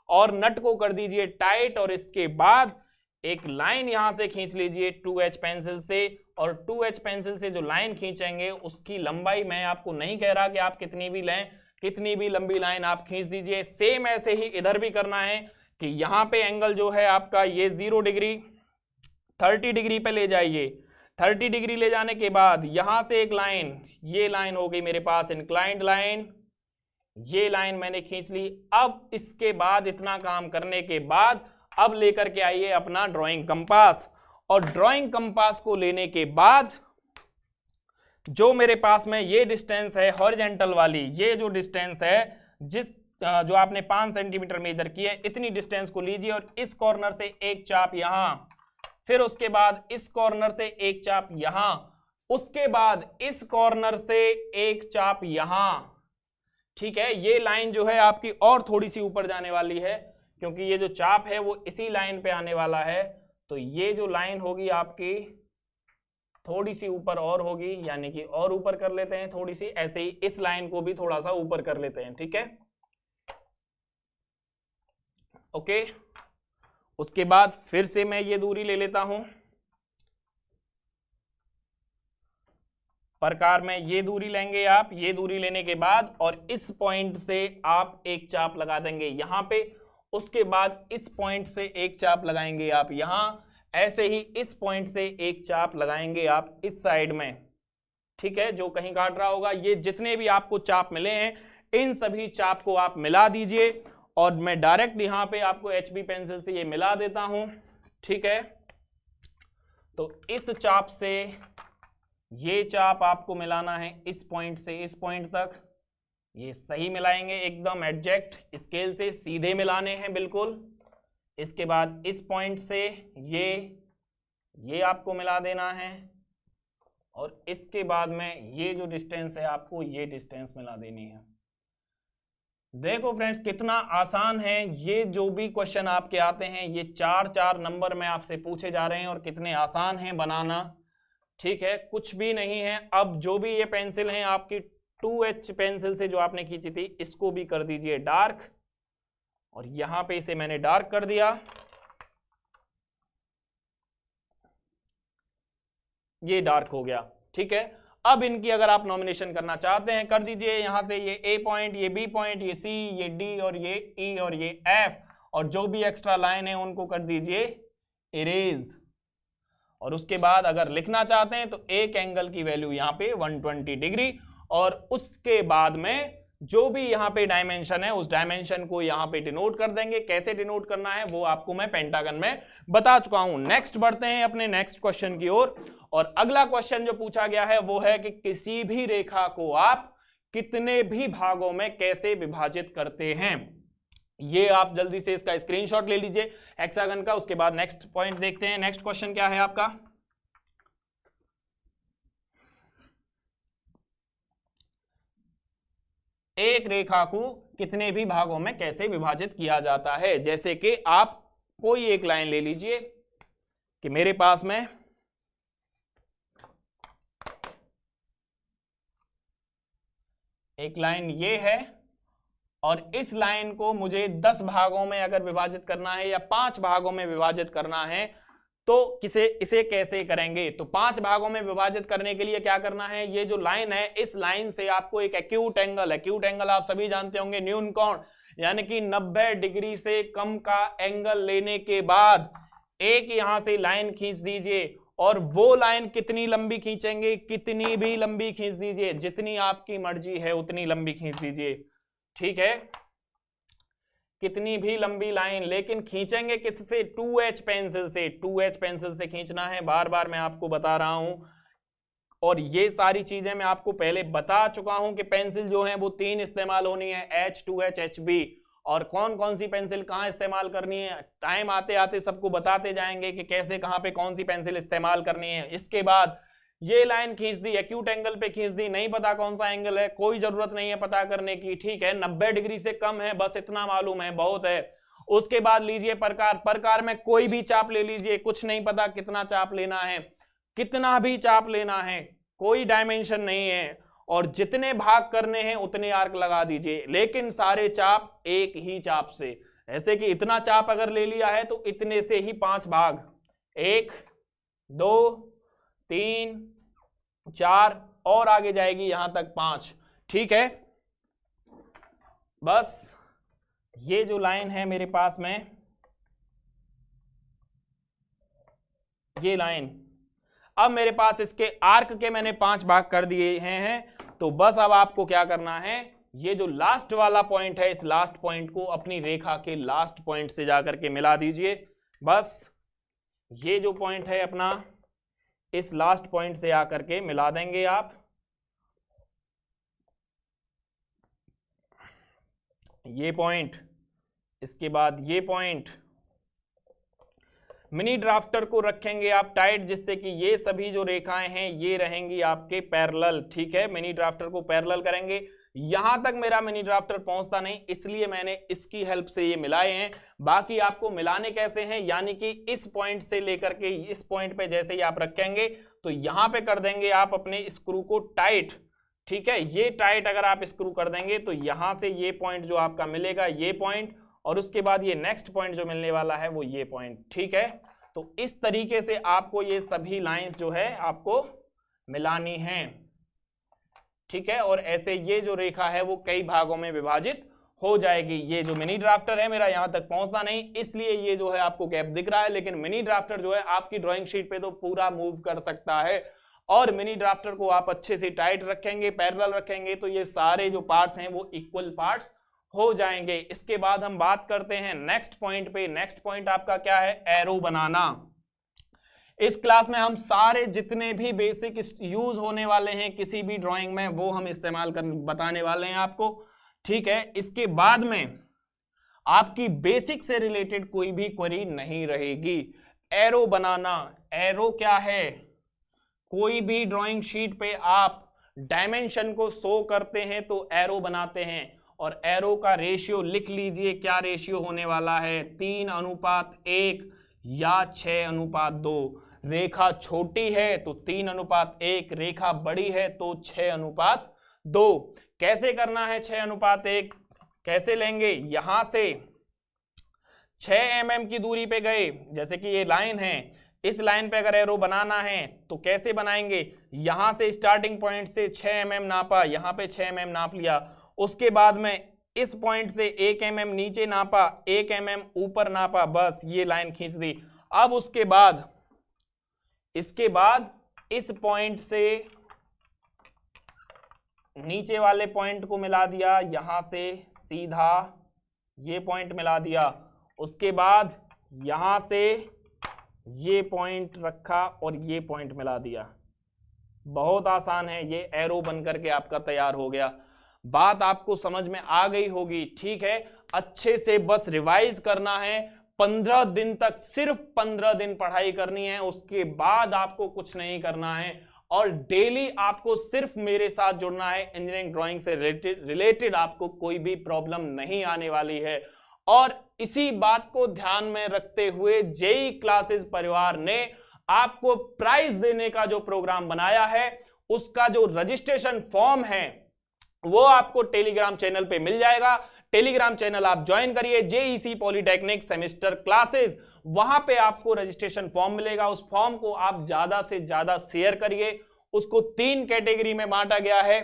और नट को कर दीजिए टाइट, और इसके बाद एक लाइन यहां से खींच लीजिए 2H पेंसिल से। और 2H पेंसिल से जो लाइन खींचेंगे उसकी लंबाई मैं आपको नहीं कह रहा कि आप कितनी भी लें, कितनी भी लंबी लाइन आप खींच दीजिए। सेम ऐसे ही इधर भी करना है कि यहां पे एंगल जो है आपका ये 0 डिग्री 30 डिग्री पे ले जाइए। 30 डिग्री ले जाने के बाद यहां से एक लाइन, ये लाइन हो गई मेरे पास इंक्लाइंड लाइन, ये लाइन मैंने खींच ली। अब इसके बाद इतना काम करने के बाद अब लेकर के आइए अपना ड्राइंग कंपास, और ड्राइंग कंपास को लेने के बाद जो मेरे पास में ये डिस्टेंस है हॉरिजॉन्टल वाली, ये जो डिस्टेंस है जो आपने 5 सेंटीमीटर मेजर की है, इतनी डिस्टेंस को लीजिए और इस कॉर्नर से एक चाप यहां, फिर उसके बाद इस कॉर्नर से एक चाप यहां, उसके बाद इस कॉर्नर से एक चाप यहां। ठीक है, ये लाइन जो है आपकी और थोड़ी सी ऊपर जाने वाली है क्योंकि ये जो चाप है वो इसी लाइन पे आने वाला है। तो ये जो लाइन होगी आपकी थोड़ी सी ऊपर और होगी, यानी कि और ऊपर कर लेते हैं थोड़ी सी, ऐसे ही इस लाइन को भी थोड़ा सा ऊपर कर लेते हैं। ठीक है, ओके। उसके बाद फिर से मैं ये दूरी ले लेता हूं, प्रकार में ये दूरी लेंगे आप। ये दूरी लेने के बाद और इस पॉइंट से आप एक चाप लगा देंगे यहां पे, उसके बाद इस पॉइंट से एक चाप लगाएंगे आप यहां, ऐसे ही इस पॉइंट से एक चाप लगाएंगे आप इस साइड में। ठीक है, जो कहीं काट रहा होगा, ये जितने भी आपको चाप मिले हैं इन सभी चाप को आप मिला दीजिए। और मैं डायरेक्ट यहां पे आपको HB पेंसिल से ये मिला देता हूं। ठीक है। तो इस चाप से ये चाप आपको मिलाना है इस पॉइंट से इस पॉइंट तक, ये सही मिलाएंगे एकदम एग्जैक्ट, स्केल से सीधे मिलाने हैं बिल्कुल। इसके बाद इस पॉइंट से ये आपको मिला देना है, और इसके बाद में ये जो डिस्टेंस है आपको ये डिस्टेंस मिला देनी है। देखो फ्रेंड्स कितना आसान है, ये जो भी क्वेश्चन आपके आते हैं ये 4 नंबर में आपसे पूछे जा रहे हैं और कितने आसान हैं बनाना, ठीक है, कुछ भी नहीं है। अब जो भी ये पेंसिल है आपकी 2H पेंसिल से जो आपने खींची थी इसको भी कर दीजिए डार्क, और यहां पे इसे मैंने डार्क कर दिया, ये डार्क हो गया, ठीक है। अब इनकी अगर आप नॉमिनेशन करना चाहते हैं कर दीजिए, यहां से ये A पॉइंट, ये B पॉइंट, ये C, ये D और ये E और ये F, और जो भी एक्स्ट्रा लाइन है उनको कर दीजिए इरेज। और उसके बाद अगर लिखना चाहते हैं तो एक एंगल की वैल्यू यहाँ पे 120 डिग्री, और उसके बाद में जो भी यहाँ पे डायमेंशन है उस डायमेंशन को यहाँ पे डिनोट कर देंगे। कैसे डिनोट करना है वो आपको मैं पेंटागन में बता चुका हूं। नेक्स्ट बढ़ते हैं अपने नेक्स्ट क्वेश्चन की ओर, और अगला क्वेश्चन जो पूछा गया है वो है कि किसी भी रेखा को आप कितने भी भागों में कैसे विभाजित करते हैं। ये आप जल्दी से इसका स्क्रीनशॉट ले लीजिए हेक्सागन का। उसके बाद नेक्स्ट पॉइंट देखते हैं। नेक्स्ट क्वेश्चन क्या है आपका, एक रेखा को कितने भी भागों में कैसे विभाजित किया जाता है। जैसे कि आप कोई एक लाइन ले लीजिए कि मेरे पास में एक लाइन ये है, और इस लाइन को मुझे 10 भागों में अगर विभाजित करना है या 5 भागों में विभाजित करना है तो इसे कैसे करेंगे। तो 5 भागों में विभाजित करने के लिए क्या करना है, ये जो लाइन है इस लाइन से आपको एक एक्यूट एंगल आप सभी जानते होंगे न्यून कोण, यानी कि 90 डिग्री से कम का एंगल लेने के बाद एक यहां से लाइन खींच दीजिए, और वो लाइन कितनी लंबी खींचेंगे, कितनी भी लंबी खींच दीजिए, जितनी आपकी मर्जी है उतनी लंबी खींच दीजिए, ठीक है, कितनी भी लंबी लाइन, लेकिन खींचेंगे किससे, 2H पेंसिल से। 2H पेंसिल से खींचना है, बार बार मैं आपको बता रहा हूं, और ये सारी चीजें मैं आपको पहले बता चुका हूं कि पेंसिल जो है वो 3 इस्तेमाल होनी है, H, 2H, HB, और कौन कौन सी पेंसिल कहां इस्तेमाल करनी है टाइम आते आते सबको बताते जाएंगे कि कैसे कहां पे कौन सी पेंसिल इस्तेमाल करनी है। इसके बाद ये लाइन खींच दी, एक्यूट एंगल पे खींच दी, नहीं पता कौन सा एंगल है, कोई जरूरत नहीं है पता करने की, ठीक है, 90 डिग्री से कम है, बस इतना मालूम है, बहुत है। उसके बाद लीजिए प्रकार में कोई भी चाप ले लीजिए, कुछ नहीं पता कितना चाप लेना है, कितना भी चाप लेना है, कोई डायमेंशन नहीं है, और जितने भाग करने हैं उतने आर्क लगा दीजिए, लेकिन सारे चाप एक ही चाप से। ऐसे कि इतना चाप अगर ले लिया है तो इतने से ही 5 भाग, 1, 2, 3, 4 और आगे जाएगी यहां तक 5, ठीक है। बस ये जो लाइन है मेरे पास में, ये लाइन, अब मेरे पास इसके आर्क के मैंने 5 भाग कर दिए हैं, तो बस अब आपको क्या करना है, ये जो लास्ट वाला पॉइंट है इस लास्ट पॉइंट को अपनी रेखा के लास्ट पॉइंट से जाकर के मिला दीजिए। बस ये जो पॉइंट है अपना इस लास्ट पॉइंट से आकर के मिला देंगे आप, ये पॉइंट, इसके बाद ये पॉइंट। मिनी ड्राफ्टर को रखेंगे आप टाइट, जिससे कि ये सभी जो रेखाएं हैं ये रहेंगी आपके पैरेलल, ठीक है, मिनी ड्राफ्टर को पैरेलल करेंगे। यहां तक मेरा मिनी ड्राफ्टर पहुंचता नहीं, इसलिए मैंने इसकी हेल्प से ये मिलाए हैं। बाकी आपको मिलाने कैसे हैं, यानी कि इस पॉइंट से लेकर के इस पॉइंट पे जैसे ही आप रखेंगे तो यहां पे कर देंगे आप अपने स्क्रू को टाइट, ठीक है, ये टाइट अगर आप स्क्रू कर देंगे तो यहां से ये पॉइंट जो आपका मिलेगा ये पॉइंट, और उसके बाद ये नेक्स्ट पॉइंट जो मिलने वाला है वो ये पॉइंट, ठीक है। तो इस तरीके से आपको ये सभी लाइंस जो है आपको मिलानी हैं, ठीक है, और ऐसे ये जो रेखा है वो कई भागों में विभाजित हो जाएगी। ये जो मिनी ड्राफ्टर है मेरा यहां तक पहुंचता नहीं, इसलिए ये जो है आपको गैप दिख रहा है, लेकिन मिनी ड्राफ्टर जो है आपकी ड्राइंग शीट पे तो पूरा मूव कर सकता है। और मिनी ड्राफ्टर को आप अच्छे से टाइट रखेंगे, पैरेलल रखेंगे, तो ये सारे जो पार्ट्स हैं वो इक्वल पार्ट्स हो जाएंगे। इसके बाद हम बात करते हैं नेक्स्ट पॉइंट पे। नेक्स्ट पॉइंट आपका क्या है? एरो बनाना। इस क्लास में हम सारे जितने भी बेसिक यूज होने वाले हैं किसी भी ड्राइंग में वो हम इस्तेमाल कर बताने वाले हैं आपको, ठीक है। इसके बाद में आपकी बेसिक से रिलेटेड कोई भी क्वेरी नहीं रहेगी। एरो बनाना, एरो क्या है? कोई भी ड्राइंग शीट पे आप डायमेंशन को शो करते हैं तो एरो बनाते हैं, और एरो का रेशियो लिख लीजिए, क्या रेशियो होने वाला है? 3:1 या 6:2। रेखा छोटी है तो 3:1, रेखा बड़ी है तो 6:2। कैसे करना है 6:1? कैसे लेंगे? यहां से 6 mm की दूरी पे गए, जैसे कि ये लाइन है, इस लाइन पे अगर एरो बनाना है तो कैसे बनाएंगे? यहां से स्टार्टिंग पॉइंट से 6 mm नापा, यहां पे 6 mm नाप लिया, उसके बाद में इस पॉइंट से 1 mm नीचे नापा, 1 mm ऊपर नापा, बस ये लाइन खींच दी। अब उसके बाद इसके बाद इस पॉइंट से नीचे वाले पॉइंट को मिला दिया, यहां से सीधा ये पॉइंट मिला दिया, उसके बाद यहां से ये पॉइंट रखा और ये पॉइंट मिला दिया। बहुत आसान है, ये एरो बन करके आपका तैयार हो गया। बात आपको समझ में आ गई होगी, ठीक है। अच्छे से बस रिवाइज करना है। 15 दिन तक, सिर्फ 15 दिन पढ़ाई करनी है, उसके बाद आपको कुछ नहीं करना है, और डेली आपको सिर्फ मेरे साथ जुड़ना है। इंजीनियरिंग ड्राइंग से रिलेटेड आपको कोई भी प्रॉब्लम नहीं आने वाली है। और इसी बात को ध्यान में रखते हुए जेई क्लासेस परिवार ने आपको प्राइज देने का जो प्रोग्राम बनाया है, उसका जो रजिस्ट्रेशन फॉर्म है वो आपको टेलीग्राम चैनल पे मिल जाएगा। टेलीग्राम चैनल आप ज्वाइन करिए, जेईसी पॉलिटेक्निक सेमेस्टर क्लासेस, वहां पे आपको रजिस्ट्रेशन फॉर्म मिलेगा। उस फॉर्म को आप ज्यादा से ज्यादा शेयर करिए। उसको 3 कैटेगरी में बांटा गया है।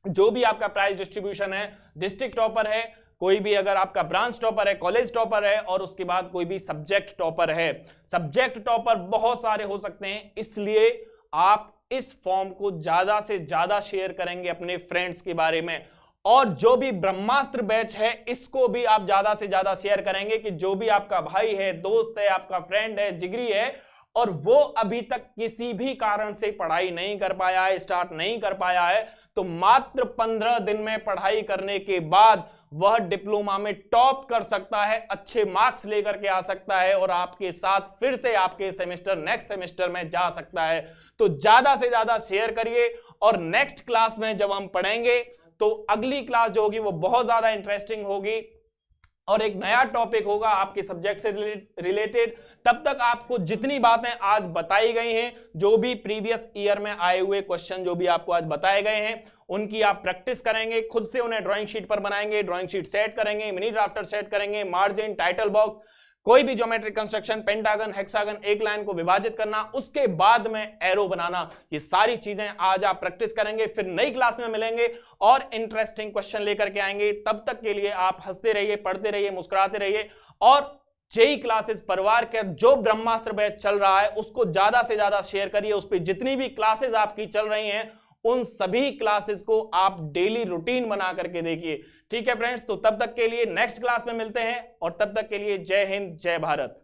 जो भी आपका प्राइज डिस्ट्रीब्यूशन है, डिस्ट्रिक्ट टॉपर है, कोई भी अगर आपका ब्रांच टॉपर है, कॉलेज टॉपर है, और उसके बाद कोई भी सब्जेक्ट टॉपर है। सब्जेक्ट टॉपर बहुत सारे हो सकते हैं, इसलिए आप इस फॉर्म को ज्यादा से ज्यादा शेयर करेंगे अपने फ्रेंड्स के बारे में। और जो भी ब्रह्मास्त्र बैच है, इसको भी आप ज्यादा से ज्यादा शेयर करेंगे कि जो भी आपका भाई है, दोस्त है, आपका फ्रेंड है, जिगरी है, और वो अभी तक किसी भी कारण से पढ़ाई नहीं कर पाया है, स्टार्ट नहीं कर पाया है, तो मात्र 15 दिन में पढ़ाई करने के बाद वह डिप्लोमा में टॉप कर सकता है, अच्छे मार्क्स लेकर के आ सकता है, और आपके साथ फिर से आपके सेमेस्टर नेक्स्ट सेमेस्टर में जा सकता है। तो ज्यादा से ज्यादा शेयर करिए। और नेक्स्ट क्लास में जब हम पढ़ेंगे तो अगली क्लास जो होगी वो बहुत ज्यादा इंटरेस्टिंग होगी, और एक नया टॉपिक होगा आपके सब्जेक्ट से रिलेटेड। तब तक आपको जितनी बातें आज बताई गई हैं, जो भी प्रीवियस ईयर में आए हुए क्वेश्चन जो भी आपको आज बताए गए हैं, उनकी आप प्रैक्टिस करेंगे, खुद से उन्हें ड्राइंग शीट पर बनाएंगे, ड्राइंग शीट सेट करेंगे, मिनी ड्राफ्टर सेट करेंगे, मार्जिन, टाइटल बॉक्स, कोई भी ज्योमेट्रिक कंस्ट्रक्शन, पेंटागन, हेक्सागन, एक लाइन को विभाजित करना, उसके बाद में एरो बनाना, ये सारी चीजें आज आप प्रैक्टिस करेंगे। फिर नई क्लास में मिलेंगे और इंटरेस्टिंग क्वेश्चन लेकर के आएंगे। तब तक के लिए आप हंसते रहिए, पढ़ते रहिए, मुस्कुराते रहिए, और जेई क्लासेस परिवार के जो ब्रह्मास्त्र बैच चल रहा है उसको ज्यादा से ज्यादा शेयर करिए। उस पर जितनी भी क्लासेस आपकी चल रही हैं, उन सभी क्लासेस को आप डेली रूटीन बना करके देखिए, ठीक है फ्रेंड्स। तो तब तक के लिए नेक्स्ट क्लास में मिलते हैं, और तब तक के लिए जय हिंद, जय भारत।